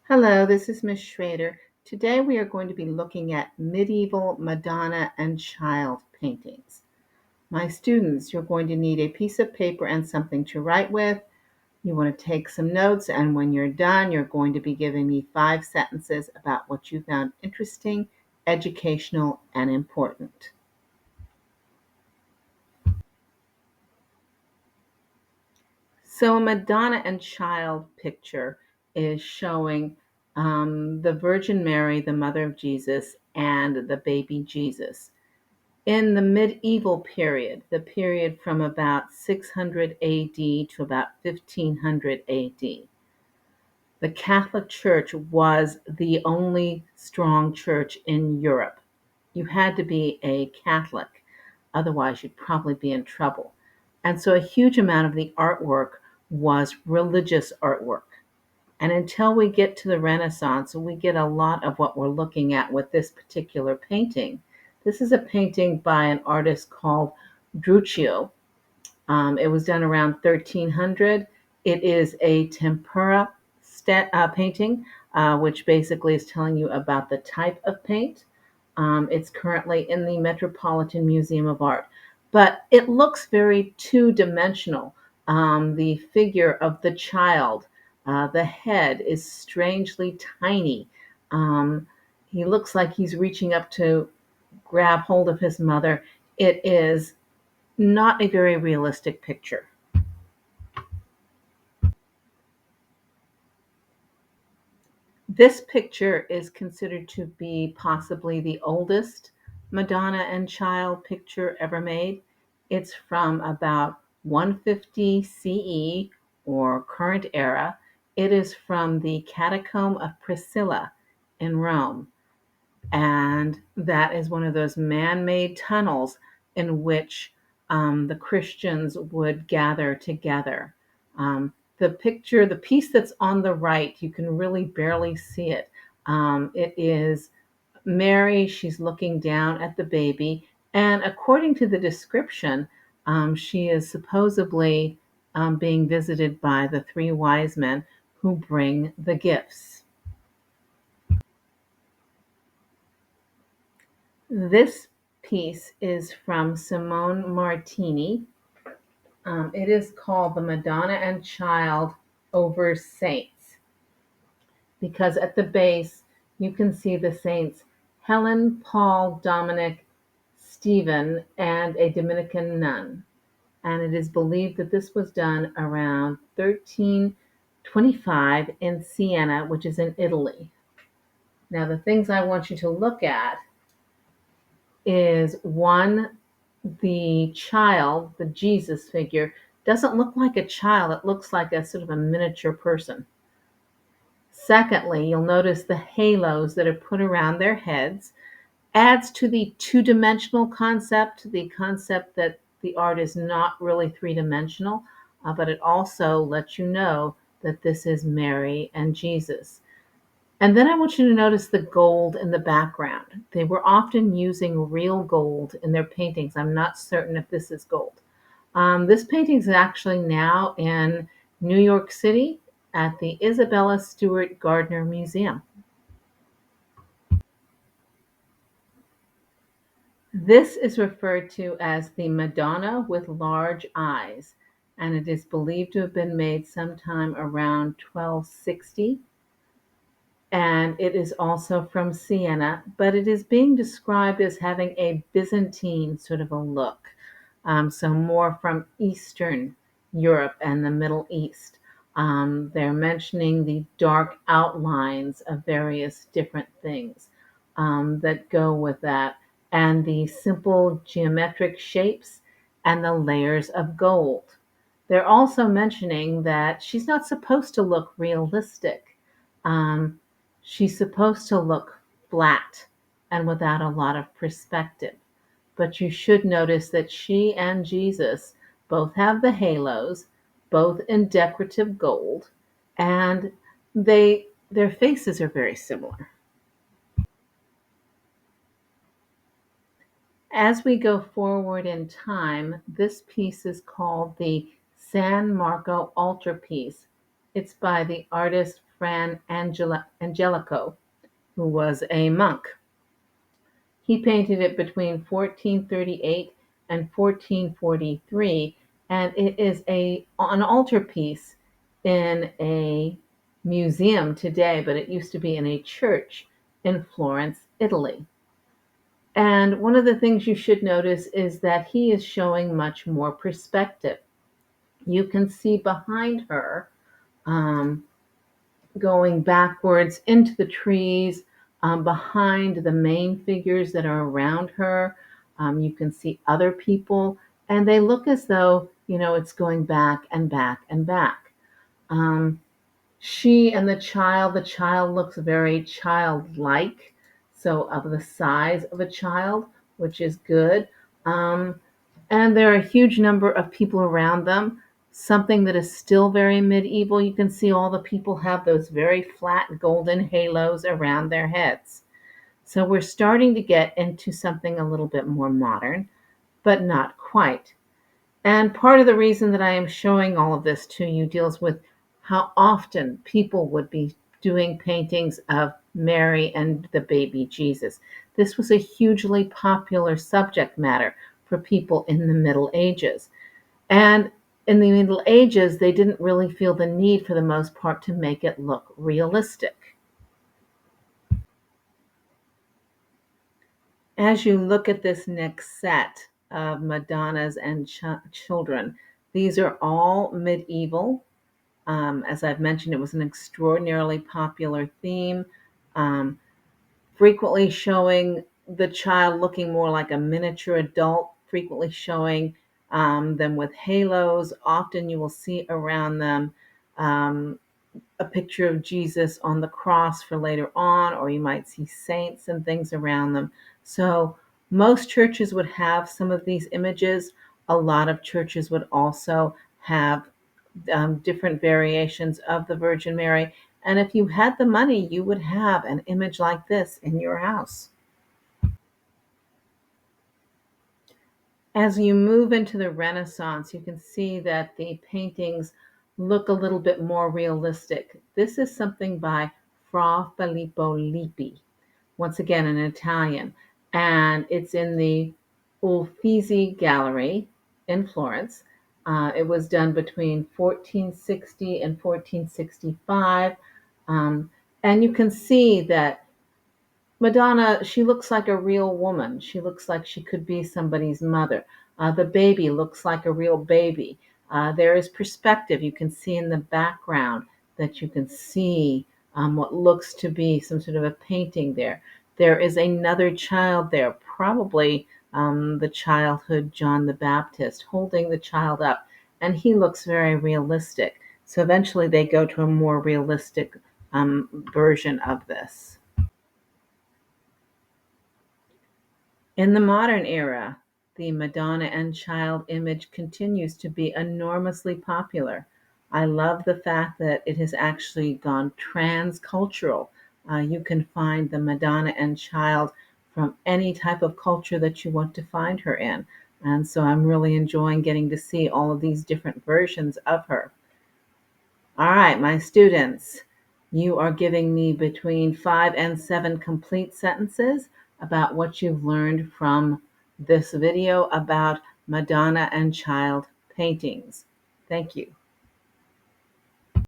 Hello, this is Miss Schrader. Today we are going to be looking at medieval Madonna and child paintings. My students, you're going to need a piece of paper and something to write with. You want to take some notes, and when you're done, you're going to be giving me 5 sentences about what you found interesting, educational, and important. So, a Madonna and child picture is showing the Virgin Mary, the mother of Jesus, and the baby Jesus. In the medieval period, the period from about 600 AD to about 1500 AD, the Catholic Church was the only strong church in Europe. You had to be a Catholic, otherwise, you'd probably be in trouble. And so a huge amount of the artwork was religious artwork. And until we get to the Renaissance, we get a lot of what we're looking at with this particular painting. This is a painting by an artist called Druccio. It was done around 1300. It is a tempera painting, which basically is telling you about the type of paint. It's currently in the Metropolitan Museum of Art, but it looks very two-dimensional. The figure of the child, the head is strangely tiny. Um, he looks like he's reaching up to grab hold of his mother. It is not a very realistic picture. This picture is considered to be possibly the oldest Madonna and child picture ever made. It's from about 150 CE or current era. It is from the Catacomb of Priscilla in Rome. And that is one of those man made tunnels in which the Christians would gather together. The picture, the piece that's on the right, you can really barely see it. It is Mary, she's looking down at the baby, and according to the description, she is supposedly being visited by the 3 wise men who bring the gifts. This piece is from Simone Martini. It is called The Madonna and Child over Saints because at the base you can see the saints Helen, Paul, Dominic, Stephen, and a Dominican nun. And it is believed that this was done around 1325 in Siena, which is in Italy. Now, the things I want you to look at is one, the child, the Jesus figure, doesn't look like a child. It looks like a sort of a miniature person. Secondly, you'll notice the halos that are put around their heads adds to the two-dimensional concept, the concept that the art is not really three-dimensional, but it also lets you know that this is Mary and Jesus. And then I want you to notice the gold in the background. They were often using real gold in their paintings. I'm not certain if this is gold. This painting is actually now in New York City at the Isabella Stewart Gardner Museum. This is referred to as the Madonna with large eyes, and it is believed to have been made sometime around 1260. And it is also from Siena, but it is being described as having a Byzantine sort of a look. So more from Eastern Europe and the Middle East. They're mentioning the dark outlines of various different things that go with that, and the simple geometric shapes and the layers of gold. They're also mentioning that she's not supposed to look realistic. Um, she's supposed to look flat and without a lot of perspective. But you should notice that she and Jesus both have the halos, both in decorative gold, and their faces are very similar. As we go forward in time, this piece is called the San Marco altarpiece. It's by the artist Fra Angelico, who was a monk. He painted it between 1438 and 1443, and it is an altarpiece in a museum today, but it used to be in a church in Florence, Italy. And one of the things you should notice is that he is showing much more perspective. You can see behind her, um, going backwards into the trees, behind the main figures that are around her. You can see other people, and they look as though, it's going back and back and back. Um, she and the child looks very childlike, so of the size of a child, which is good. Um, and there are a huge number of people around them. Something that is still very medieval. You can see all the people have those very flat golden halos around their heads. So we're starting to get into something a little bit more modern, but not quite. And part of the reason that I am showing all of this to you deals with how often people would be doing paintings of Mary and the baby Jesus. This was a hugely popular subject matter for people in the Middle Ages. And in the Middle Ages, they didn't really feel the need, for the most part, to make it look realistic. As you look at this next set of Madonnas and children, these are all medieval. As I've mentioned, it was an extraordinarily popular theme, um, frequently showing the child looking more like a miniature adult, frequently showing them with halos. Often you will see around them um, a picture of Jesus on the cross for later on, or you might see saints and things around them. So most churches would have some of these images. A lot of churches would also have different variations of the Virgin Mary. And if you had the money, you would have an image like this in your house. As you move into the Renaissance, you can see that the paintings look a little bit more realistic. This is something by Fra Filippo Lippi, once again in Italian, and it's in the Uffizi Gallery in Florence. It was done between 1460 and 1465, and you can see that Madonna, she looks like a real woman. She looks like she could be somebody's mother. The baby looks like a real baby. There is perspective. You can see in the background that you can see what looks to be some sort of a painting there. There is another child there, probably the childhood John the Baptist, holding the child up, and he looks very realistic. So eventually they go to a more realistic version of this. In the modern era, the Madonna and Child image continues to be enormously popular. I love the fact that it has actually gone transcultural. You can find the Madonna and Child from any type of culture that you want to find her in. And so I'm really enjoying getting to see all of these different versions of her. All right, my students, you are giving me between 5 and 7 complete sentences about what you've learned from this video about Madonna and Child paintings. Thank you.